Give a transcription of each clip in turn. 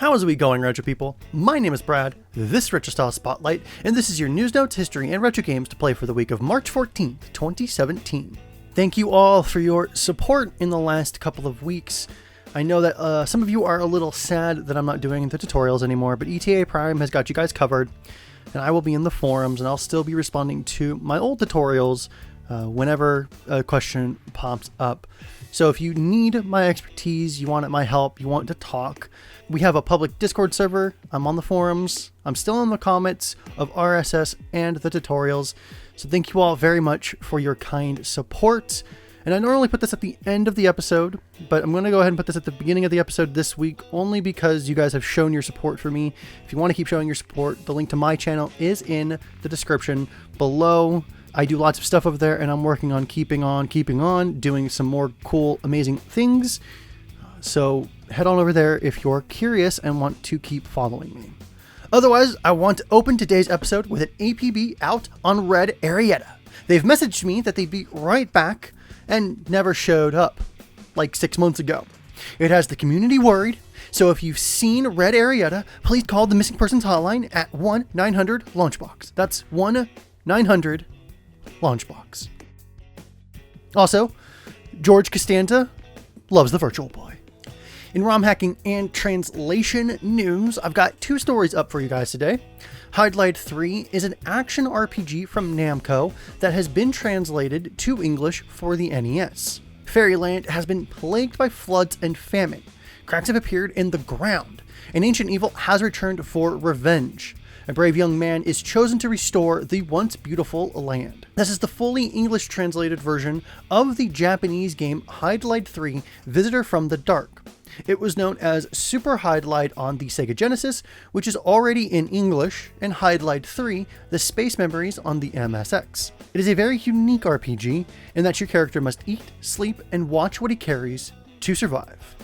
How's it going, Retro people? My name is Brad, this is Retro Style Spotlight, and this is your news, notes, history, and retro games to play for the week of March 14th, 2017. Thank you all for your support in the last couple of weeks. I know that some of you are a little sad that I'm not doing the tutorials anymore, but ETA Prime has got you guys covered, and I will be in the forums, and I'll still be responding to my old tutorials whenever a question pops up. So if you need my expertise, you want my help, you want to talk, we have a public Discord server. I'm on the forums. I'm still in the comments of RSS and the tutorials. So thank you all very much for your kind support. And I normally put this at the end of the episode, but I'm going to go ahead and put this at the beginning of the episode this week, only because you guys have shown your support for me. If you want to keep showing your support, the link to my channel is in the description below. I do lots of stuff over there, and I'm working on keeping on, doing some more cool, amazing things. So head on over there if you're curious and want to keep following me. Otherwise, I want to open today's episode with an APB out on Red Arietta. They've messaged me that they'd be right back and never showed up, like 6 months ago. It has the community worried, so if you've seen Red Arietta, please call the missing persons hotline at 1-900-LaunchBox. That's 1-900-LaunchBox. Also, George Costanza loves the Virtual Boy. In ROM hacking and translation news, I've got two stories up for you guys today. Hydlide 3 is an action RPG from Namco that has been translated to English for the NES. Fairyland has been plagued by floods and famine. Cracks have appeared in the ground. An ancient evil has returned for revenge. A brave young man is chosen to restore the once beautiful land. This is the fully English translated version of the Japanese game Hydlide 3 Visitor from the Dark. It was known as Super Hydlide on the Sega Genesis, which is already in English, and Hydlide 3, The Space Memories on the MSX. It is a very unique RPG in that your character must eat, sleep, and watch what he carries to survive.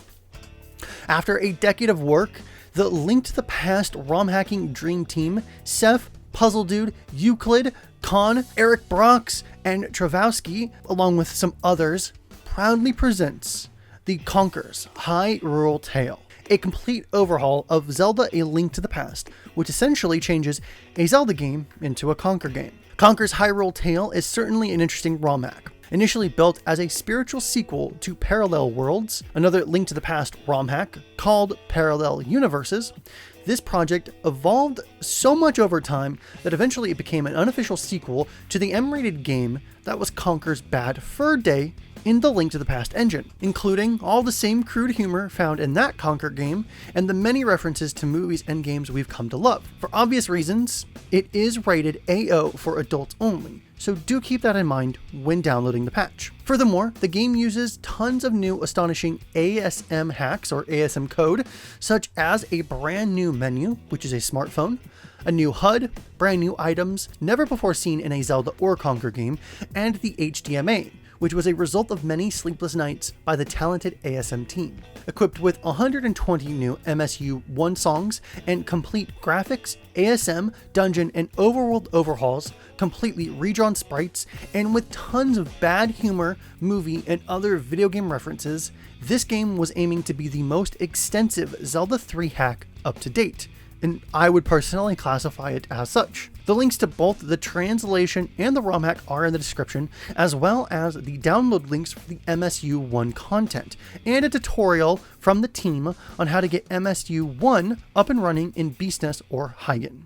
After a decade of work, the Link to the Past ROM hacking dream team, Seth, Puzzle Dude, Euclid, Con, Eric Brox, and Travasky, along with some others, proudly presents the Conkers High Rule Tail, a complete overhaul of Zelda A Link to the Past, which essentially changes a Zelda game into a Conker game. Conkers High Rule Tail is certainly an interesting ROM hack. Initially built as a spiritual sequel to Parallel Worlds, another Link to the Past ROM hack called Parallel Universes, this project evolved so much over time that eventually it became an unofficial sequel to the M-rated game that was Conker's Bad Fur Day in the Link to the Past engine, including all the same crude humor found in that Conker game and the many references to movies and games we've come to love. For obvious reasons, it is rated AO for adults only, so do keep that in mind when downloading the patch. Furthermore, the game uses tons of new astonishing ASM hacks or ASM code, such as a brand new menu, which is a smartphone, a new HUD, brand new items never before seen in a Zelda or Conker game, and the HDMA, which was a result of many sleepless nights by the talented ASM team. Equipped with 120 new MSU1 songs and complete graphics, ASM, dungeon, and overworld overhauls, completely redrawn sprites, and with tons of bad humor, movie, and other video game references, this game was aiming to be the most extensive Zelda 3 hack up to date, and I would personally classify it as such. The links to both the translation and the ROM hack are in the description, as well as the download links for the MSU1 content, and a tutorial from the team on how to get MSU1 up and running in BeastNES or Heigen.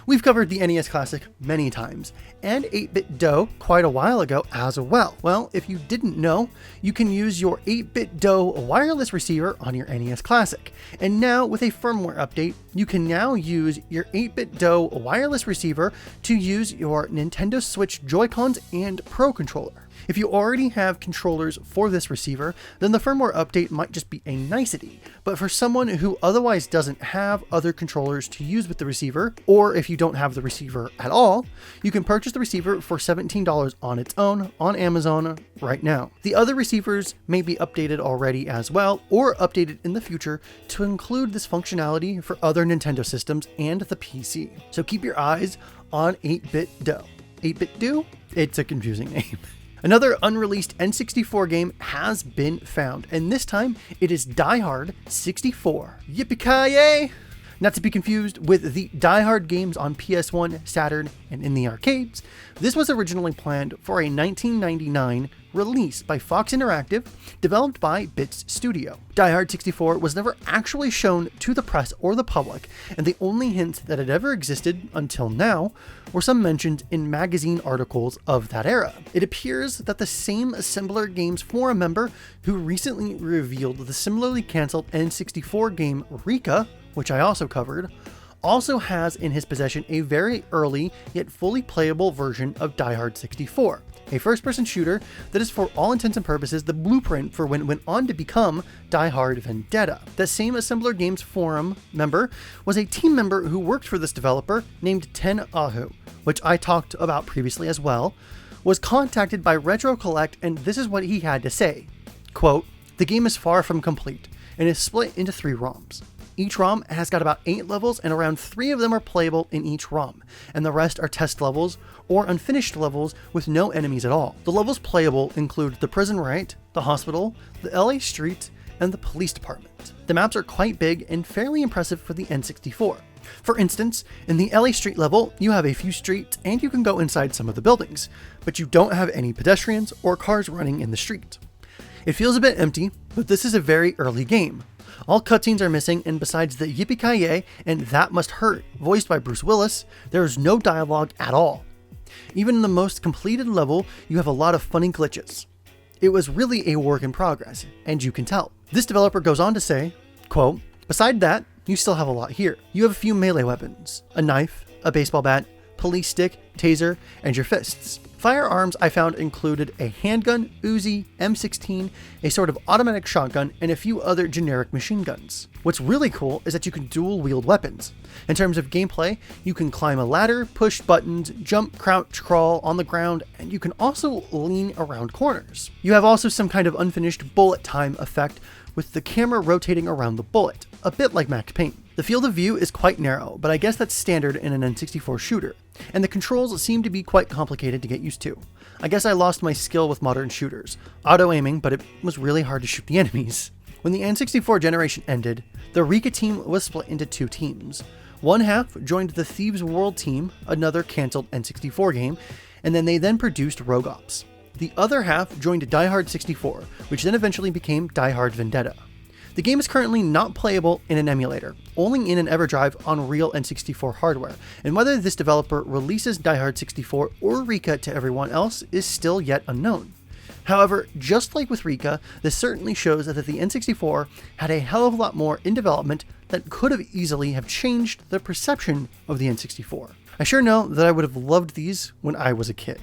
We've covered the NES Classic many times, and 8-Bit Do quite a while ago as well. Well, if you didn't know, you can use your 8-Bit Do wireless receiver on your NES Classic. And now, with a firmware update, you can now use your 8-Bit Do wireless receiver to use your Nintendo Switch Joy-Cons and Pro Controller. If you already have controllers for this receiver, then the firmware update might just be a nicety, but for someone who otherwise doesn't have other controllers to use with the receiver, or if you don't have the receiver at all, you can purchase the receiver for $17 on its own on Amazon right now. The other receivers may be updated already as well, or updated in the future to include this functionality for other Nintendo systems and the PC. So keep your eyes on 8-Bit Do. 8-Bit Do? It's a confusing name. Another unreleased N64 game has been found, and this time it is Diehard 64. Yippee-ki-yay! Not to be confused with the Diehard games on PS1, Saturn, and in the arcades. This was originally planned for a 1999 release by Fox Interactive, developed by Bits Studio. Diehard 64 was never actually shown to the press or the public, and the only hints that it ever existed until now were some mentioned in magazine articles of that era. It appears that the same Assembler Games forum member who recently revealed the similarly cancelled N64 game Rika, which I also covered, also has in his possession a very early yet fully playable version of Diehard 64, a first-person shooter that is for all intents and purposes the blueprint for when it went on to become Die Hard Vendetta. That same Assembler Games forum member was a team member who worked for this developer named Ten Ahu, which I talked about previously as well, was contacted by Retro Collect, and this is what he had to say. Quote, "The game is far from complete and is split into 3 ROMs. Each ROM has got about 8 levels, and around 3 of them are playable in each ROM, and the rest are test levels or unfinished levels with no enemies at all. The levels playable include the prison riot, the hospital, the LA street, and the police department. The maps are quite big and fairly impressive for the N64. For instance, in the LA street level, you have a few streets and you can go inside some of the buildings, but you don't have any pedestrians or cars running in the street. It feels a bit empty, but this is a very early game. All cutscenes are missing, and besides the yippee-ki-yay and that must hurt, voiced by Bruce Willis, there is no dialogue at all. Even in the most completed level, you have a lot of funny glitches. It was really a work in progress, and you can tell." This developer goes on to say, quote, "Beside that, you still have a lot here. You have a few melee weapons, a knife, a baseball bat, police stick, taser, and your fists. Firearms I found included a handgun, Uzi, M16, a sort of automatic shotgun, and a few other generic machine guns. What's really cool is that you can dual wield weapons. In terms of gameplay, you can climb a ladder, push buttons, jump, crouch, crawl on the ground, and you can also lean around corners. You have also some kind of unfinished bullet time effect with the camera rotating around the bullet, a bit like Max Payne. The field of view is quite narrow, but I guess that's standard in an N64 shooter, and the controls seem to be quite complicated to get used to. I guess I lost my skill with modern shooters, auto-aiming, but it was really hard to shoot the enemies. When the N64 generation ended, the Rika team was split into 2 teams. One half joined the Thieves World team, another cancelled N64 game, and then they produced Rogue Ops. The other half joined Diehard 64, which then eventually became Diehard Vendetta. The game is currently not playable in an emulator, only in an EverDrive on real N64 hardware, and whether this developer releases Diehard 64 or Rika to everyone else is still yet unknown. However, just like with Rika, this certainly shows that the N64 had a hell of a lot more in development that could have easily have changed the perception of the N64. I sure know that I would have loved these when I was a kid.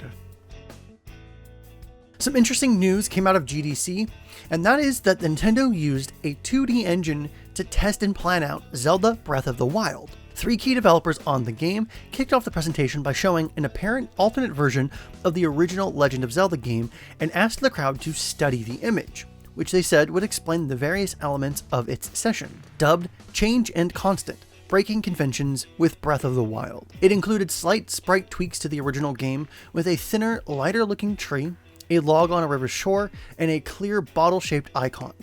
Some interesting news came out of GDC, and that is that Nintendo used a 2D engine to test and plan out Zelda Breath of the Wild. 3 key developers on the game kicked off the presentation by showing an apparent alternate version of the original Legend of Zelda game and asked the crowd to study the image, which they said would explain the various elements of its session, dubbed Change and Constant, breaking conventions with Breath of the Wild. It included slight sprite tweaks to the original game with a thinner, lighter-looking tree, a log on a river shore, and a clear bottle-shaped icon.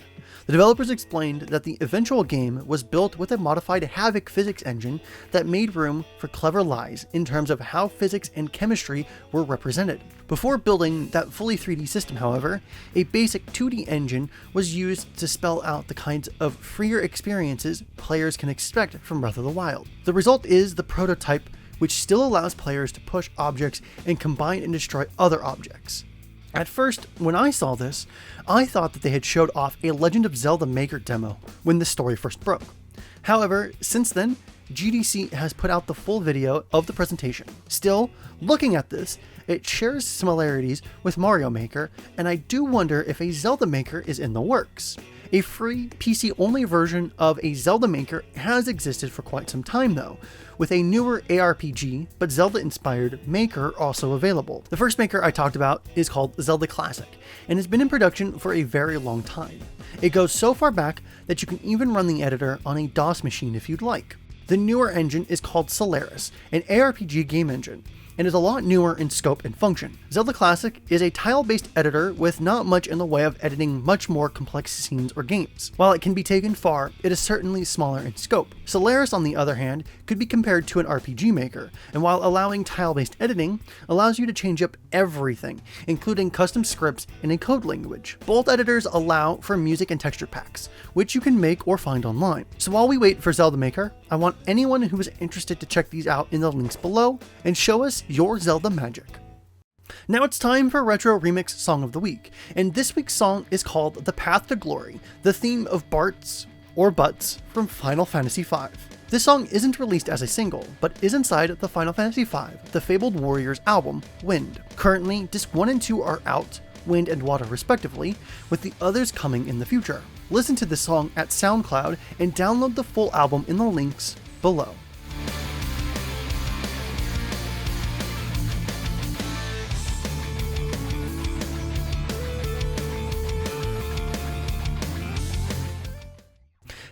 The developers explained that the eventual game was built with a modified Havok physics engine that made room for clever lies in terms of how physics and chemistry were represented. Before building that fully 3D system, however, a basic 2D engine was used to spell out the kinds of freer experiences players can expect from Breath of the Wild. The result is the prototype, which still allows players to push objects and combine and destroy other objects. At first, when I saw this, I thought that they had showed off a Legend of Zelda Maker demo when the story first broke. However, since then, GDC has put out the full video of the presentation. Still, looking at this, it shares similarities with Mario Maker, and I do wonder if a Zelda Maker is in the works. A free PC-only version of a Zelda Maker has existed for quite some time though, with a newer ARPG but Zelda-inspired Maker also available. The first Maker I talked about is called Zelda Classic, and has been in production for a very long time. It goes so far back that you can even run the editor on a DOS machine if you'd like. The newer engine is called Solaris, an ARPG game engine. and is a lot newer in scope and function. Zelda Classic is a tile-based editor with not much in the way of editing much more complex scenes or games. While it can be taken far, it is certainly smaller in scope. Solaris, on the other hand, could be compared to an RPG Maker, and while allowing tile-based editing, allows you to change up everything, including custom scripts in a code language. Both editors allow for music and texture packs, which you can make or find online. So while we wait for Zelda Maker, I want anyone who is interested to check these out in the links below and show us your Zelda magic. Now it's time for Retro Remix Song of the Week, and this week's song is called The Path to Glory, the theme of Bart's or Butts from Final Fantasy V. This song isn't released as a single, but is inside the Final Fantasy V, The Fabled Warriors album, Wind. Currently, Disc 1 and 2 are out, Wind and Water respectively, with the others coming in the future. Listen to this song at SoundCloud and download the full album in the links below.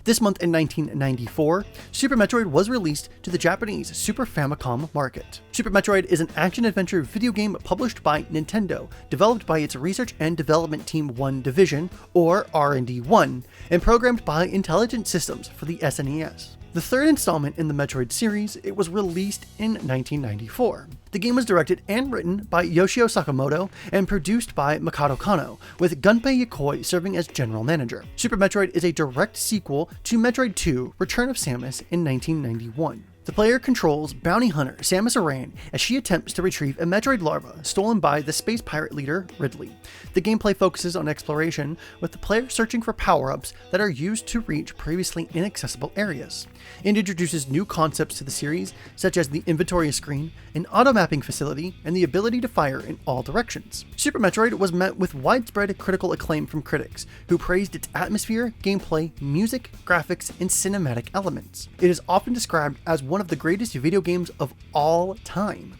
This month in 1994, Super Metroid was released to the Japanese Super Famicom market. Super Metroid is an action-adventure video game published by Nintendo, developed by its Research and Development Team 1 Division, or R&D1, and programmed by Intelligent Systems for the SNES. The third installment in the Metroid series, it was released in 1994. The game was directed and written by Yoshio Sakamoto and produced by Makoto Kano, with Gunpei Yokoi serving as general manager. Super Metroid is a direct sequel to Metroid 2: Return of Samus in 1991. The player controls bounty hunter Samus Aran as she attempts to retrieve a Metroid larva stolen by the space pirate leader Ridley. The gameplay focuses on exploration, with the player searching for power-ups that are used to reach previously inaccessible areas, and introduces new concepts to the series, such as the inventory screen, an auto-mapping facility, and the ability to fire in all directions. Super Metroid was met with widespread critical acclaim from critics, who praised its atmosphere, gameplay, music, graphics, and cinematic elements. It is often described as one of the greatest video games of all time.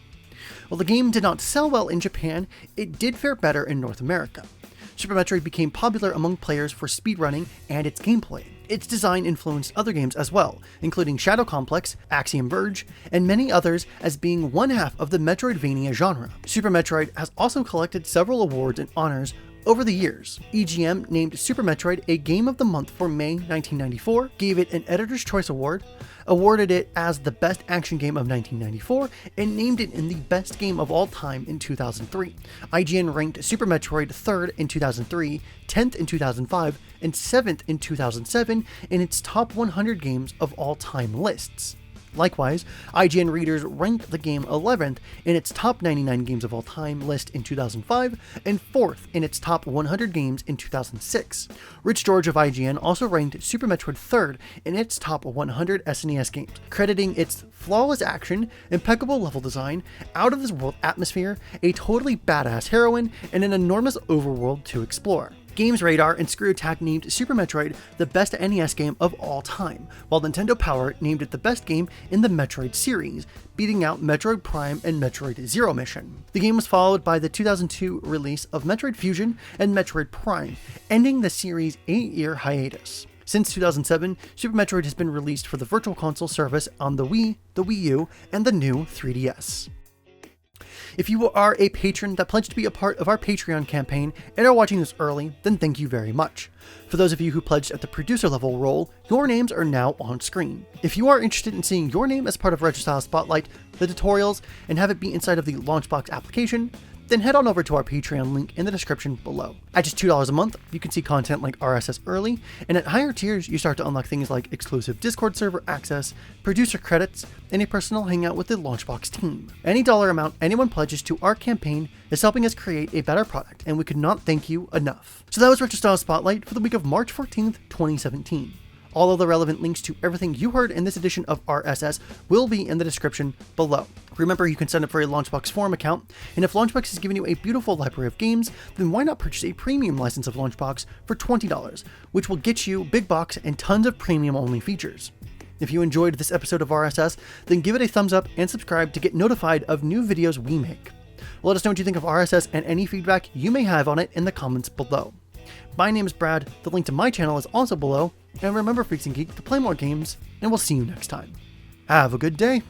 While the game did not sell well in Japan, it did fare better in North America. Super Metroid became popular among players for speedrunning and its gameplay. Its design influenced other games as well, including Shadow Complex, Axiom Verge, and many others, as being one half of the Metroidvania genre. Super Metroid has also collected several awards and honors over the years. EGM named Super Metroid a Game of the Month for May 1994, gave it an Editor's Choice Award, awarded it as the Best Action Game of 1994, and named it in the Best Game of All Time in 2003. IGN ranked Super Metroid 3rd in 2003, 10th in 2005, and 7th in 2007 in its top 100 games of all time lists. Likewise, IGN readers ranked the game 11th in its top 99 games of all time list in 2005 and 4th in its top 100 games in 2006. Rich George of IGN also ranked Super Metroid 3rd in its top 100 SNES games, crediting its flawless action, impeccable level design, out-of-this-world atmosphere, a totally badass heroine, and an enormous overworld to explore. Games Radar and Screw Attack named Super Metroid the best NES game of all time, while Nintendo Power named it the best game in the Metroid series, beating out Metroid Prime and Metroid Zero Mission. The game was followed by the 2002 release of Metroid Fusion and Metroid Prime, ending the series' 8-year hiatus. Since 2007, Super Metroid has been released for the Virtual Console service on the Wii, the Wii U, and the new 3DS. If you are a patron that pledged to be a part of our Patreon campaign and are watching this early, then thank you very much. For those of you who pledged at the producer level role, your names are now on screen. If you are interested in seeing your name as part of Retro Spotlight, the tutorials, and have it be inside of the Launchbox application, then head on over to our Patreon link in the description below. At just $2 a month, you can see content like RSS early, and at higher tiers, you start to unlock things like exclusive Discord server access, producer credits, and a personal hangout with the Launchbox team. Any dollar amount anyone pledges to our campaign is helping us create a better product, and we could not thank you enough. So that was Retro Spotlight for the week of March 14th, 2017. All of the relevant links to everything you heard in this edition of RSS will be in the description below. Remember, you can sign up for a Launchbox Forum account, and if Launchbox is giving you a beautiful library of games, then why not purchase a premium license of Launchbox for $20, which will get you big box and tons of premium-only features. If you enjoyed this episode of RSS, then give it a thumbs up and subscribe to get notified of new videos we make. Let us know what you think of RSS and any feedback you may have on it in the comments below. My name is Brad, the link to my channel is also below, and remember, Freaks and Geek, to play more games, and we'll see you next time. Have a good day!